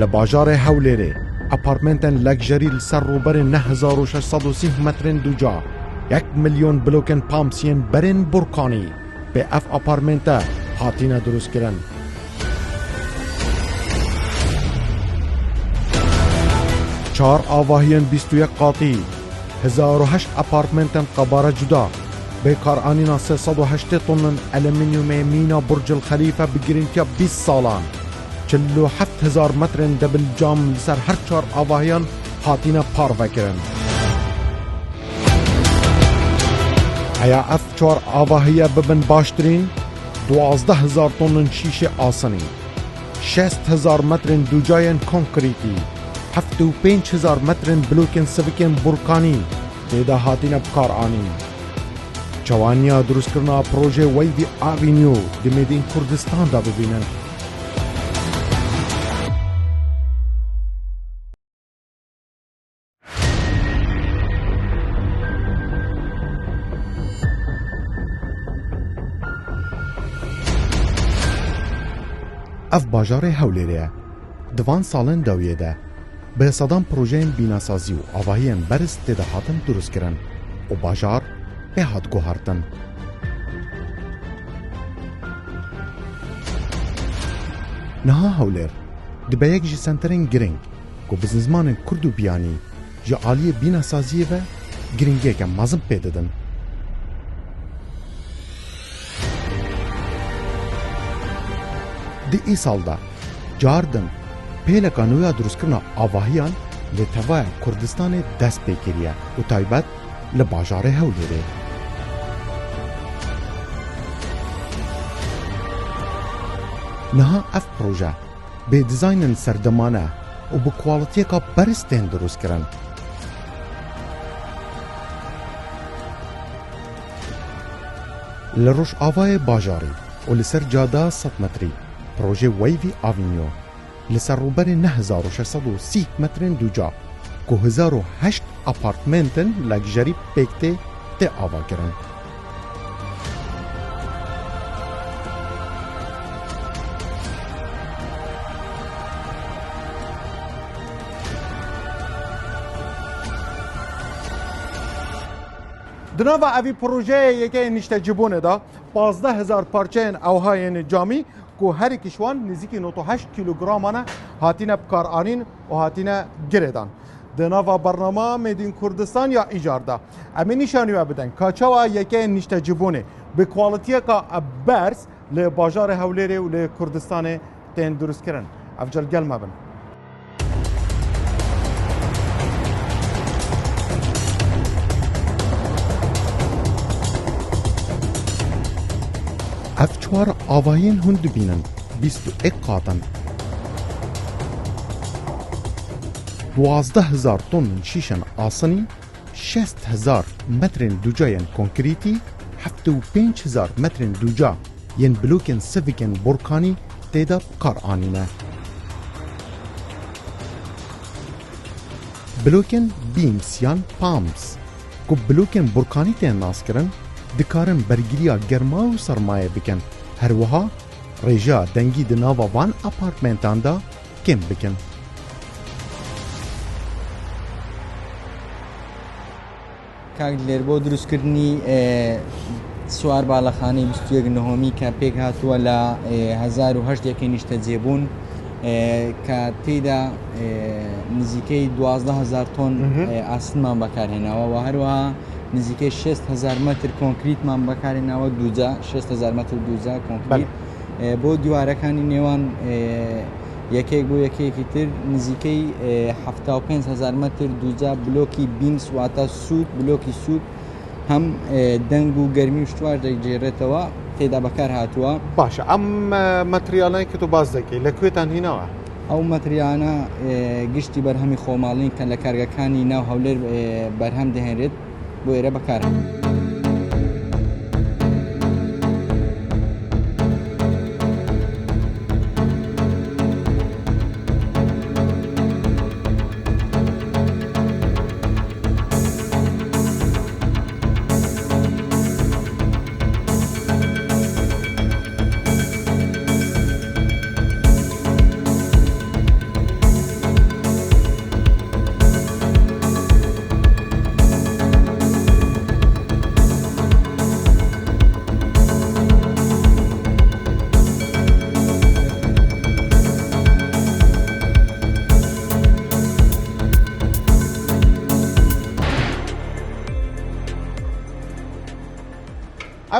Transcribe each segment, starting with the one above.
لباجار هولێرێ ئەپارتمنتن لەکژەری لەسەر ڕووبەرێ 9630 مترên دووجا 1 ملیۆن بلۆکên پامسیên berên Burkanî bê ev ئەپارتمنتە hatîne drûstkirin. Çar avahiyên 21 qatî 1008 ئەپارتمنتên qebare cuda bê karanîna 380 tonin alüminyumê mîna Burcil Xelîfe bi girîntiya 20 salan 47000 metrên debil cam li ser her çar avahiyan hatîne parvekirin. Heya ev çar avahiye bibin baştirîn 12000 tonin şîşê asînî 60000 metrên ducayên konkrîtî 75000 metrên blokên sivikên Burkanî têda hatîne bikaranîn. Çawaniya drûstkirina projê Wavy Avenue di Mêdîn Kurdistan da bibînin. Ev bajarê Hewlêrê ye. Di van salên dawiyê de bi sedan projeyên bînasazî û avahiyên berz têde hatin drûstkirin û bajar pê hat guhartin. Niha Hewlêr dibe yek ji senterên giring ku bi zimanên Kurd û biyanî ji aliyê bînasaziyê ve giringiyeke mezin pê didin. Di îsalda cardin pêleka nû ya drûstkirina avahiyan li tevaya Kurdistanê dest pê kiriye û taybet li bajarê Hewlêrê. Niha ev proje bê dizaynên serdemane û bi kwalitiyeka berîz tên drûstkirin. Li Rojavayê bajarî û li ser cada 100 metrî projê Wavy Avenue li ser rûberê 9630 metrên duca ku 1008 apartmentin lekjerî pêktê tê avakirin. Di nava evî projeyê yekê nîştecibûnê da 15000 parçeyên ewhayên camî ku herî kişwan nizîkî 98 kilogramane hatîne bikaranîn û hatîne girêdan. Di nava bernama Mêdîn Kurdistan ya îcarda em ê nîşaniya bidin ka çawa yekê nîştecibûnê bi kwalitiyeka berz li bajarê Hewlêrê û li Kurdistanê tên drûstkirin. Ev celgel me bin. Ev çwar avahiyên hûn dibînin 21 qatin 12000 tonin şîşên asînî 60000 metrên ducayên konkrîtî 75000 metrên duca yên blokên sivikên Burkanî têda bikaranîne. Blokên beams yan pams ku blokên Burkanî tên naskirin dikarin bergiriya germa û sermayê bikin. Her wiha rêjeya dengî di nava van apartmentan da kêm bikin. کاک لێر بۆ دروستکردنی سوار باڵەخانەی 21 نهۆمی کە پێک هاتووە لە 1008 نیشتە جێبوون کە تێیدا نزیکەی 12000 تۆن ئاسنمان بەکارهێناوە و هەروەها نزیکەی 6000 متر کۆنکریتمان بەکارهێناوە دووجا 6000 متر دووجا کۆنکریت بۆ دیوارەکانی نێوان یەکێک بۆ یەکەیەکی تر نزیکەی 75000 متر دووجا بلۆکی بینس واتە سوود بلۆکی سوود هەم دەنگ و گەرمی و شتوار دەیگێڕێتەوە تێدا بەکار هاتووە. باشە ئەم مەتریالانەی کە تۆ باز دەکەی لەکوێتان هینەوە؟ ئەو مەتریانە گشتی بەرهەمی خۆماڵین کە لە کارگەکانی ناو هەولێر بەرهەم دەهێنرێت بۆ ئێرە بەکارە.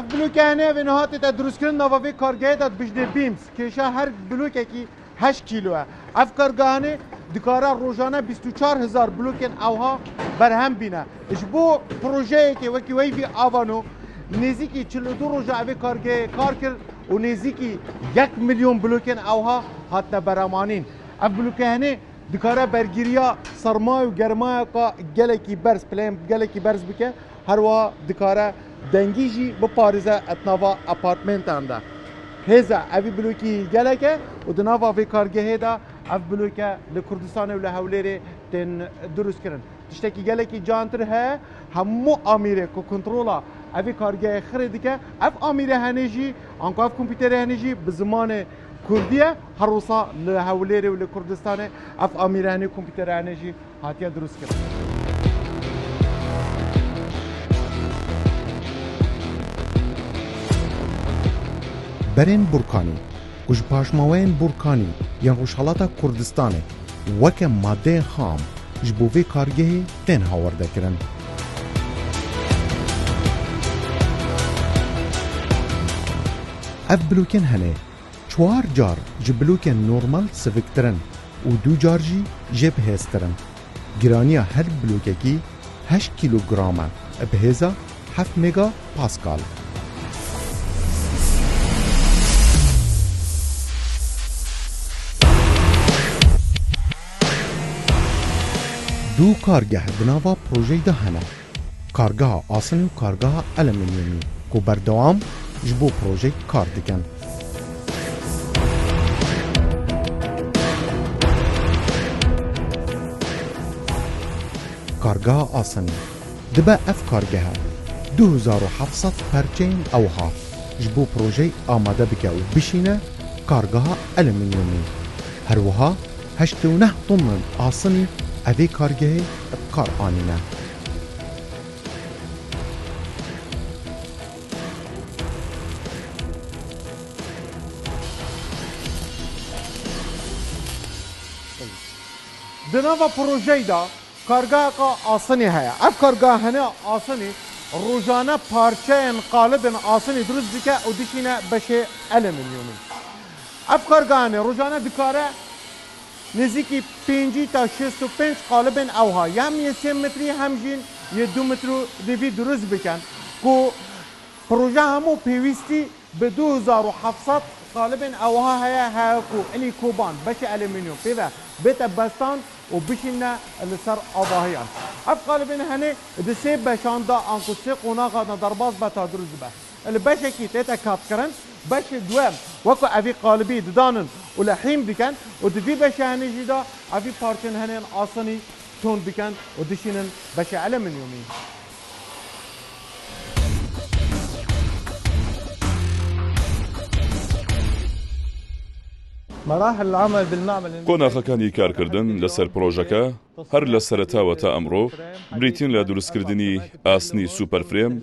اف بلوک هنه و نهات تا دروست کردن نواوی کارگاه داد بجده بیمز که هر بلوک کی 8 کیلوه اف کارگاهانه دکارا روزانه 24000 بلوکن اوها برهم بینه اش بو پروژه که وکی وی آوانو نزدیکی 42 روز اوی کارگاه کار کرد و نزدیکی 1 میلیون بلوکن اوها هاتنا برامانین اف بلوک هنه دکاره برگیریا سرمایه و گرمایه که گلکی برز پلیم گلکی برز بکه هر وا دکاره دنگیجی به پارزه اتناوا اپارتمنت انده هزا اوی بلوکی گلکه و دناوا وی کارگاه دا اف بلوکه لکردستان و لحولیره تن درست کرن تشتکی گلکی جانتر ها همو آمیره که کنترولا اوی کارگاه خرید که اف آمیره هنجی آنکو اف کمپیوتر هنجی به زمان کردیه هر روزا لحولیره و لکردستان اف آمیره هنی کمپیوتر هنجی هاتیه درست کرن برین بورکانی کج پاشماوین بورکانی یان روشالاتا کردستانه وک ماده خام جبووی کارگه تن هاورده کرن اف بلوکن هنه 4 جار جبلوکن نورمال سفکترن و 2 جار جی جب هسترن گرانیا هر بلوکه کی 8 کیلوگرامه بهزا 7 مگا پاسکال دو کارگاه بناوا پروژه ده هنه کارگاه آسن و کارگاه المینیومی که بردوام جبو پروژه کار دکن کارگاه آسن دبا اف کارگاه 2700 پرچین اوها جبو پروژه آماده بکه و بشینه کارگاه المینیومی هر وها 89 طن آسنی اوی کارگاه کار آنینه دنوا پروژه دا کارگاه کا آسنی هیا اف کارگاه هنه آسنی روزانه پارچه قالب آسنی درست بکه و دشینه بشه المینیومی اف کارگاه هنه روزانه دکاره نزدیکی 5 تا 65 قالب اوها هم یه 3 متری همجین یه 2 متر دوی درست بکن که پروژه همو پیوستی به 2700 قالب اوها هیا کو الی کوبان بشه المینیوم پیوه بیت بستان و بشینه لسر آواهیان اف قالب هنه ده سه بشانده انکو سه قناقا درباز بتا درست به اللي باش كي تيتا كات كرن باش دوام وكو افي قالبي ددانن ولحيم دكان ودفي باش هنجي دا افي بارتن هنن اصني تون دكان ودشينن باش على من يومين مراحل العمل بالمعمل کۆناخەکانی کارکردن لەسەر پرۆژەکە هەر لە سەرەتاوە تا ئەمڕۆ بریتین لە دروستکردنی ئاسنی سوپەرفرێم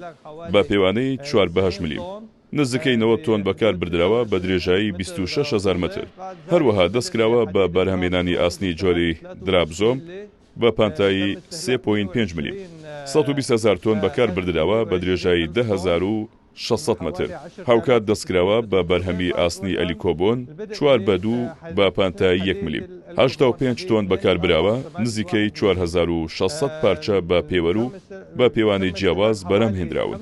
بە پێوانەی 4 میلیۆن نزیکەی 90 تۆن بەکار بردراوە بە درێژایی 26,000 متر هەروەها دەستکراوە بە بەرهەمێنانی ئاسنی جۆری درابزۆم بە پانتایی 3.5 میلیۆن 120,000 تۆن بەکار بردراوە بە درێژایی 10,600 متر هاوکات دەستکراوە بە بەرهەمی ئاسنی ئەلیکۆبۆن 4/2 بە پانتایی 1 میلیۆن 85 تۆن بەکار براوە نزیکەی 4,600 پارچە بە پێوەر و بە پێوانەی جیاواز بەرەم هێنراون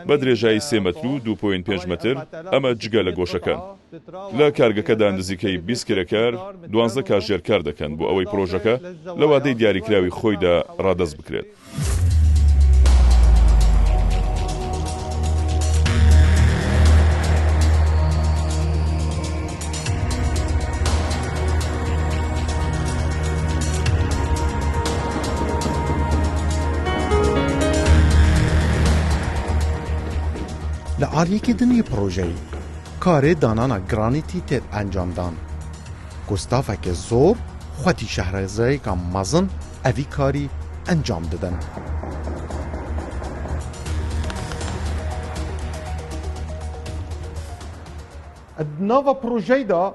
بە درێژایی 3 متر و 2.5 متر ئەمە جگە لە گۆشەکان لە کارگەکەدا نزیکەی 20 کرێکار 12 کاژێر کار دەکەن بۆ ئەوەی پرۆژەکە لە وادەی دیاریکراوی خۆیدا ڕادەست بکرێت. لعالیکردنی پروژه کار دانانا گرانیتی تید انجام دان گستافک زور خواتی شهرزایی که مزن اوی کاری انجام دادن نووا پروژه دا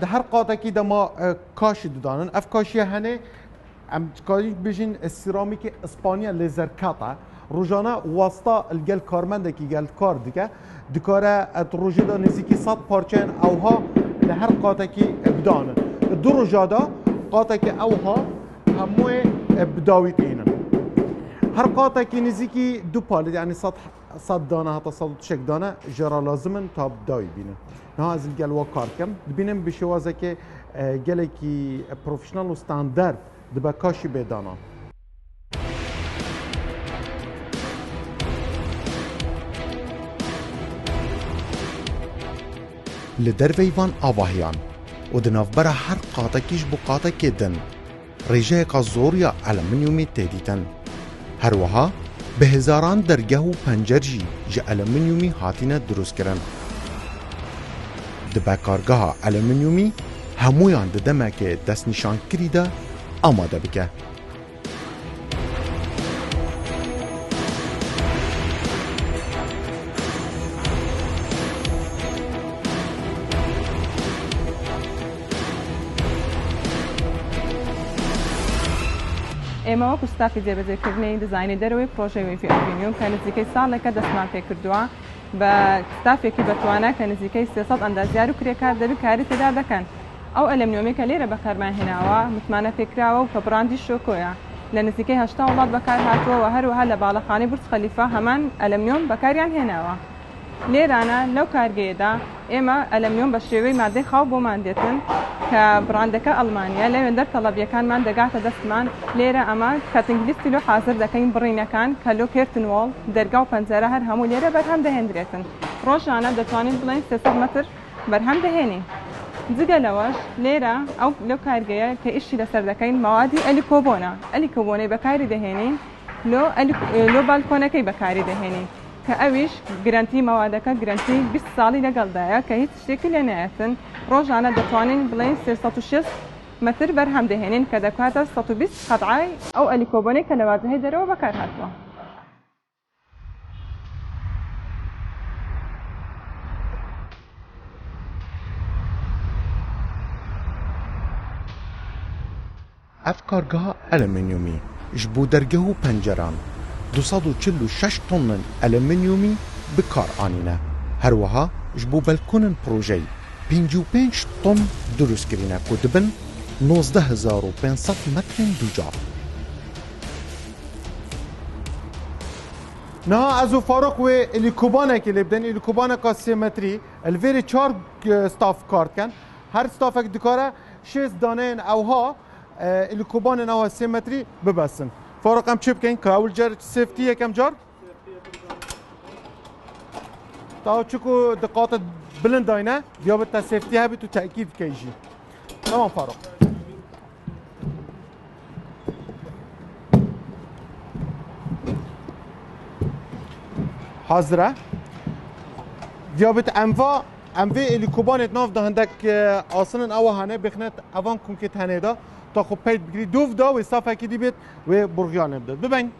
ده هر قاطعی دا ما کاشی دادن اف کاشی هنه ام کاری بجین سرامیک اسپانیا لیزر کاتا روزانه واسطه الگل کارمندکی گل کار دیگه دکاره روزی دا نزدیکی 100 پارچه اوها لهر قاطکی بدانه دو روزادا قاطکی اوها هموی بداویت اینن هر قاطکی نزدیکی دو پالید یعنی 100 دانه حتی 100 دانه جرا لازمن تا بداوی بینن نه از الگل و کار کم ببینیم بشوازه که گلکی پروفشنال و استاندارد دبا کاشی بدانا لدرویوان آواهیان و دنافبرا هر قاطکیش بو قاطکی دن ریجه کا زوریا المنیومی تدیتن هر وها به هزاران درگه و پنجرجی جه المنیومی هاتینه دروست کرن دبا کارگاه المنیومی همویان ددمه که دست نشان کریده آماده بکه ئێمە وەکو ستافی جێبەجێکردنی دیزاینی دەرەوەی پرۆژەی وێفی ئەلومینیۆم کە نزیکەی ساڵێکە دەستمان پێ کردووە بە ستافێکی بەتوانە کە نزیکەی 300 ئەندازیار و کرێکار دەبی کاری تێدا دەکەن ئەو ئەلومینیۆمی کە لێرە بەکارمان هێناوە متمانە پێکراوە و کە بڕاندی شۆکۆیە لە نزیکەی 80 وڵات بەکار هاتووە و هەروەها لە باڵەخانەی بورج خەلیفە هەمان ئەلومینیۆم بەکاریان هێناوە لێرانە لەو کارگەیەدا ئێمە ئەلومینیۆم بە شێوەی مادەی خاو بۆمان دێتن کە بڕاندەکە ئەڵمانیا لەوێندەر تەڵەبیەکانمان دەگاتە دەستمان لێرە ئەمە کاتنگلیستی لۆ حازر دەکەین بڕینەکان کە لۆ کێرتنوۆڵ دەرگا و پەنجەرە هەر هەموو لێرە بەرهەم دەهێنرێتن ڕۆژانە دەتوانین بڵێن 300 مەتر بەرهەم دەهێنین جگە لەوەش لێرە ئەو لەو کارگەیە کە ئیشی لەسەر دەکەین ماوادی ئەلیکۆبۆنە ئەلیکۆبۆنەی بەکاری دەهێنین لۆ بالکۆنەکەی بەکاری دەهێنین کە ئەویش گرنتی مەوادەکە گرنتی 20 ساڵی لەگەڵدایە کە هیچ شتێکی لێ نایەتن ڕۆژانە دەتوانین بڵێن 360 متر بەرهەم دەهێنین کە دەکاتە 120 قەتعای ئەو ئەلیکۆبۆنەی کە لە واتەهەی دەرەوە بەکار هاتووە اف کارگاه ئەلمنیومی ji bo dergeh û penceran 246 tonnen ئەلمنیومی bi kar anîne her wiha ji bo belkonên projeyê 55 ton dirûstkirîne ku dibin 19500 metrên ducar Niha ez û Farok wê elîkobanekê lê bidin elîkobaneka 3 metrî li vêrê 4 staf kar dikin her stafek dikare 6 daneyên ewha elîkobanên ewha 3 metrî bibesin Farok em çi bikein ka ewil car safety yekem car تا چکو دقات بلند داینه یا به تا سیفتی هبی تو تأکید کیجی تمام فاروق حاضره دیابت انوا الکوبانت ناف ده هندک آسنن او هنه بخنت اوان کنکت هنه دا تا خب پید بگیری دوف دا و صافه کی دی بیت و برغیانه بدد ببین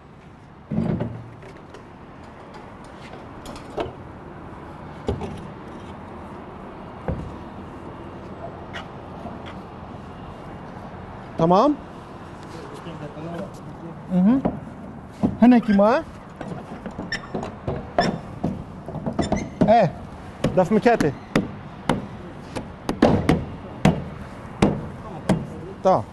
تمام هنا كيما ايه دف مكاتي تا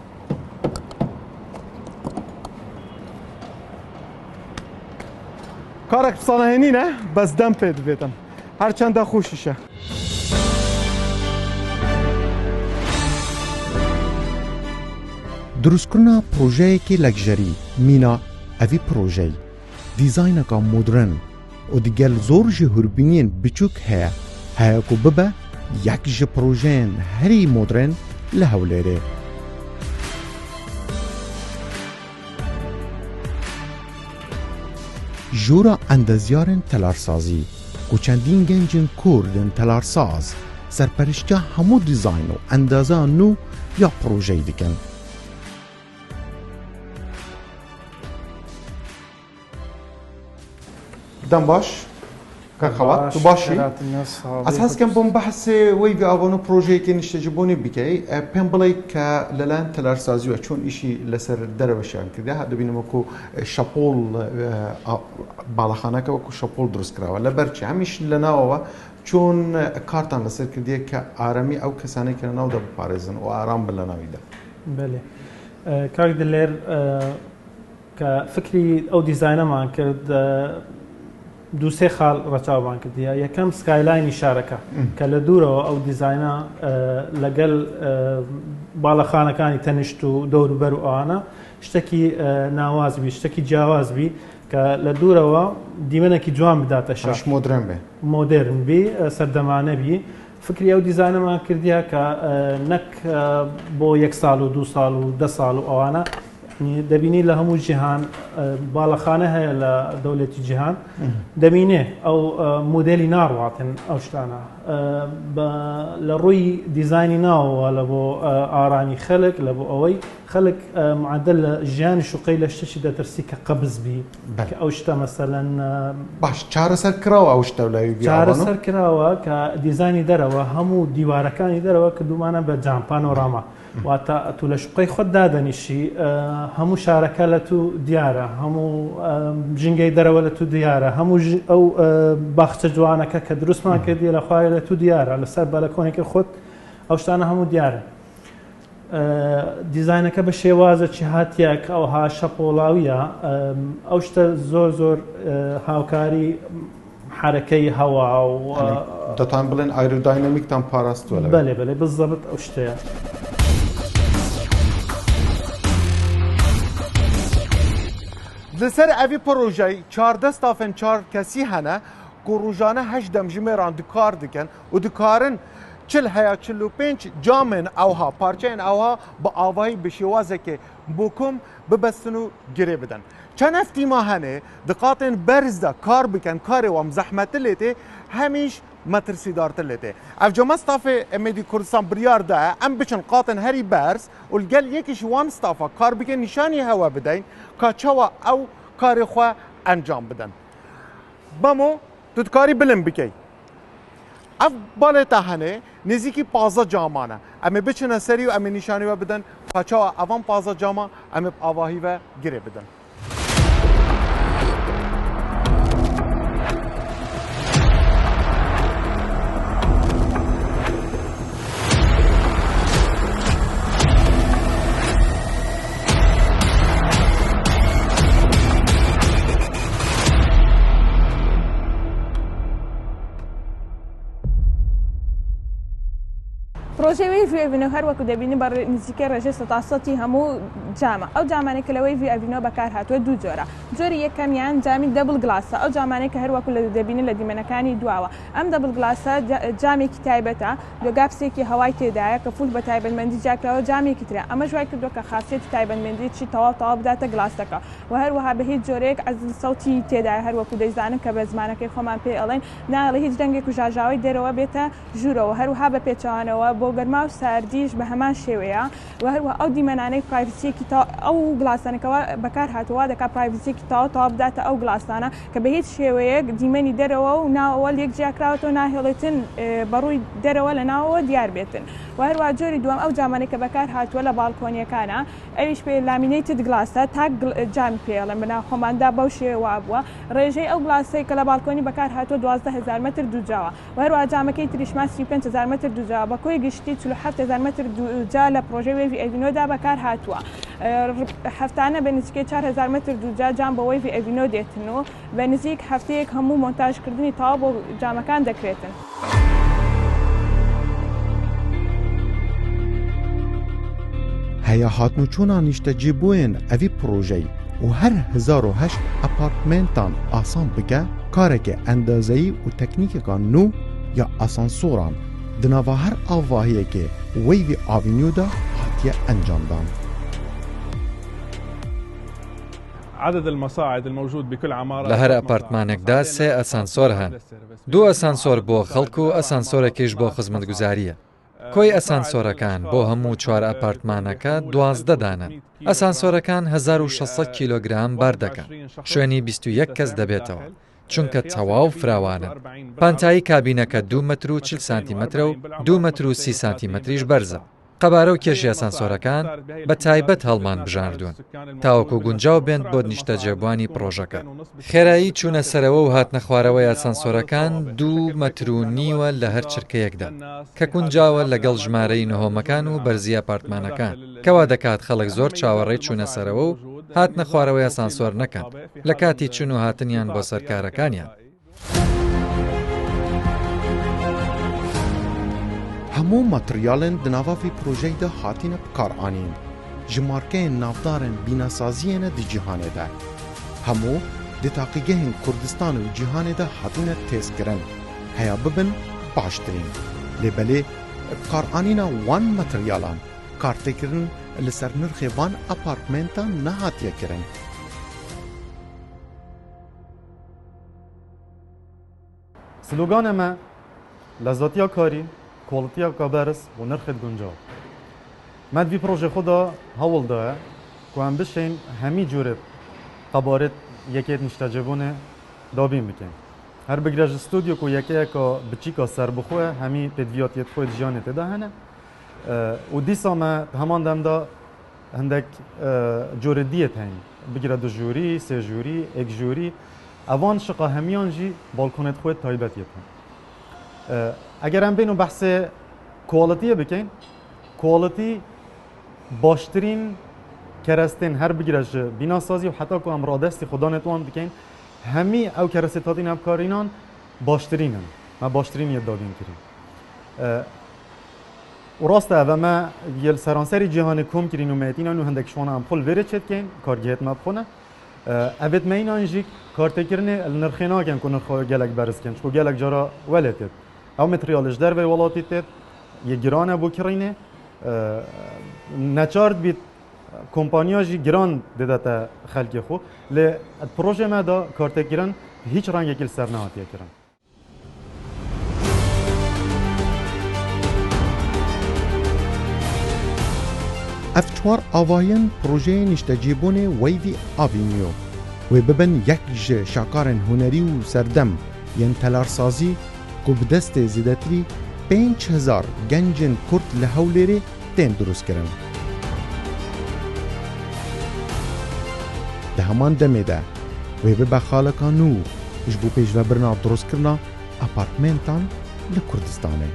کارک بصناهینی نه بس دم پید بیتن هر چند خوششه دروستکردنا پروژەیەکی لەکژەری مینا ئەڤی پرۆژەی دیزاینەکە مۆدرن و دیگەل زۆر ژە هوربینیên biçûk heye heye ku bibe yek ji projeyên herî modern li Hewlêrê jûra endezyarên telarsazî ku çendîn gencên Kurdên telarsaz serperiştya hemû dîzayn û endaza nû ya projeyê dikin دم باش كخوات تباشي اساس كان بوم بحث وي في ابونو بروجي كي نشتجبوني بكي بين بلايك للان تلارسازيو شون اشي لسر دربشان كذا هذا بينمكو شابول بالاخانك وكو شابول دروس كرا ولا برشي همش لنا چون کارتان لسر کردیه که آرامی او کسانی که ناو دا بپارزن و آرام بلناوی دا بله کار دلیر که فکری او دیزاینه مان کرد دو سه خال رچاو مان کردیه یکم سکایلاینی شارکه که لدوره او دیزاینه لگل بالاخانکانی تنشتو دور برو آنا شتکی ناواز بی شتکی جاواز بی که لدوره دیمنکی جوان بدات شار مش مدرن به مدرن بی سردمانه بی فکری او دیزاینه ما کردیه که نک بو 1 سال و 2 سال و 10 سال و آنا يعني دبيني لهم جهان بالاخانه لدولة جهان دبينه او موديل نار واطن او شتانا لروي ديزايني ناو ولا بو اراني خلق لبو اوي خلق معدل جهان شقي لشتشد ترسيك قبز بي او شتا مثلا باش چار سر كراو او شتا ولا يبي چار سر كراو كديزايني دروا همو ديواركاني دروا كدومانا بجام بانوراما واتا تو لشقي خود دادنيشي همو شاركه لتو دياره همو جنگي دروا لتو دياره همو او باخت جوانك كدروس ما كدي لخوای لتو دياره لسر بلكونك خود او شتانا همو دياره دیزاینەکە بە شێوازە هاتیەک ئەو ها شەپۆڵاویە ئەو شتە زۆر زۆر هاوکاری حرەکەی هەوا و دەتان بڵێن ئایروداینامیکتان پاراستووە بەڵێ بەڵێ بزەبت ئەو شتەیە لەسەر ئەوی پرۆژەی 14 ستافên 4 کەسی هەنە ku rojane 8 demjimêran dikar dikin û dikarin çil heya 45 camên ewha parçeyên ewha bi avahî bi şêwazekê bokum bibestin û girê bidin. Çend ev tîma hene diqatên berz de kar bikin karê wan zehmetli lê tê hemîş metirsîdartir lê tê. Ev cema stafê Emêdî Kurdistan biryar da em biçin qatên herî berz û li gel yekî ji wan stafa kar bikin nîşanî hewa bideyn ka çawa ew karê xwe encam bidin. Bamo tu dikarî bilind bikey. Ev balê te hene nêzîkî 15 caman e. Em ê biçine serî û em ê nîşanî we bidin ka çawa evan 15 cama em ê avahî ve girê bidin. پرۆژەی وی ئەڤینۆ هەر وەکو دەبینی بە نزیکەی ڕێژەی 100 هەموو جامە ئەو جامانەی کە لەوەی وی ئەڤینۆ بەکار هاتووە دوو جۆرە جۆری یەکەمیان جامی دەبل گلاسە ئەو جامانەی کە هەر وەکو لە دەبینی لە دیمەنەکانی دواوە ئەم دەبل گلاسە جامێکی تایبەتە دۆگاپسێکی هەوای تێدایە کە فول بە تایبەتمەندی جاکراوە جامێکی ترە ئەمە ژوای کردووە کە خاصیەتی تایبەتمەندیی تەواو بداتە گلاسەکە و هەروەها بە هیچ جۆرەیەک عەزل سەوتی تێدایە هەر وەکو دەیزانن کە بە زمانەکەی خۆمان پێ ئەڵێن ناڵێ هیچ دەنگێک و ژاژاوی دێرەوە بێتە ژوورەوە هەروها بە پێچەوانەوە بۆ گەرما و ساردیش بە هەمان شێوەیە و هەروە ئەو دیمەنانەی پرایڤسیەکی ئەو گلاسانەکەەوە بەکار هاتووە دەکات پرایڤسیەکی تەواو بداتە ئەو گلاسانە کە بە هیچ شێوەیەک دیمەنی دەرەوە و ناوەوە یەک جیاکراوەتەوە ناهێڵێتن بەڕووی دەرەوە لە ناوەوە دیار بێتن و هەروە جۆری دووەم ئەو جامانەی کە بەکار هاتووە لە باڵکۆنیەکانە ئەویش پێ لامینەیتد گلاسە تا جامی پێڵێن بەناو خۆماندا بەو شێوە بووە ڕێژەی ئەو گلاسەی کە لە باڵکۆنی بەکار هاتووە 12000 متر دووجاوە و هەروە جامەکەی تریشمان 35000 متر دووجاوە بە کۆی گشتی 47000 متر دووجا لە پرۆژەی وێڤی ئەڤینۆدا بەکار هاتووە هەفتانە بە نزیکەی 4000 متر دووجا جام بە وێڤی ئەڤینۆ دێتن و بە نزیک هەفتەیەک هەموو مۆنتاژکردنی تەواو بۆ جامەکان دەکرێتن. هەیە هاتنوچوونا نیشتەجێبوویان ئەوی پرۆژەی و هەر 1008 ئەپارتمێنتان ئاسان بکە کارێکی ئەندازەیی و تەکنیکێکان نو یا ئاسانسۆران دناوا هەر ئاڤاهەیەکێ وێڤی ئاڤینیۆدا هاتیە ئەنجامدان. عدد المصاعد الموجود بكل عمارة لە هەر ئەپارتمانێکدا 3 ئەسانسۆر هەن 2 ئەسانسۆر بۆ خەڵک و ئەسانسۆرێکیش بۆ خزمەتگوزاریە کۆی ئەسانسۆرەکان بۆ هەموو 4 ئەپارتمانەکە 12 دانن ئەسانسۆرەکان 1600 کیلۆگرام بار دەکەن شوێنی 21 کەس دەبێتەوە چونکە تەواو فراوانە. پانتایی کابینەکە 2 متر و 40 سانتیمەترە و 2 متر و 30 سانتیمەتریش بەرزە. قەبارە و کێشی ئاسانسۆرەکان بە تایبەت هەڵمان بژاردوون تاوەکو گونجاو بێن بۆ نیشتە جێبوانی پرۆژەکە. خێرایی چوونە سەرەوە و هاتنە خوارەوەی ئاسانسۆرەکان 2.5 متر لە هەر چرکەیەکدا کە گونجاوە لەگەڵ ژمارەی نهۆمەکان و بەرزی ئەپارتمانەکان کەوا دەکات خەڵک زۆر چاوەڕێی چوونە سەرەوە و هاتنە خوارەوەی ئاسانسۆر نەکەن لە کاتی چون و هاتنیان بۆ سەرکارەکانیان. هەموو ماتریالên di nava vê projeyê de hatine bikaranîn ji markeyên navdarên bînasaziyê di cîhanê de. Hemû di taqîgehên Kurdistan û cîhanê de hatine têzkirin heya bibin baştirîn. Lêbelê bikaranîna wan materyalan kartêkirin li ser nirxê van apartmentan nehatiye kirin. Slogana me lezatiya karî, کوالتیا کابرس و نرخ گنجاو. مد وی پروژه خدا هول داره که هم بشین همی جوره قبارت یکیت نشتجبونه دابین بکن. هر بگرج استودیو که یکی که بچی که سر بخواه همی تدویاتیت خود جیانت ده هنه. و دیسا ما همان دم دا هندک جوره دیت هنگ. بگیره 2 جوری، 3 جوری، 1 جوری. اوان شقا همیان جی بالکونت خود تایبتیت هنگ. اگر هم بینو بحث کوالیتی بکن، کوالیتی باشترین کرستین هر بگیرش بینا سازی و حتی که هم رادستی خدا نتوان بکن همی او کرستاتین ابکارینان باشترینن ما باشترین یه دادین کریم و راسته و ما یه سرانسری جهان کم کرین و میتینان و هندک شوانا هم پول ویره چید کن کارگیت ما بخونه اوید مینان جی کارت کرنه نرخینا کن که نرخواه گلک برس کن چکو گلک جارا ولتید او متریالش در و ولاتی تید یه گرانه بو کرینه نچارد بید کمپانیا جی گران دیده تا خلقی خو لی پروژه ما دا کارت گران هیچ رنگ اکیل سر نهاتیه کرن. اف 4 آواین پروژه نیشتجیبون ویوی آوینیو و ببن یک شاکارن هنری و سردم ین تلارسازی که به دست زیدتری 5000 گنجن کرد لحولیری تین درست کرن. ده همان دمه ده و به خالقانو اش بو پیش و برنا درست کرنا اپارتمنتان لکردستانه.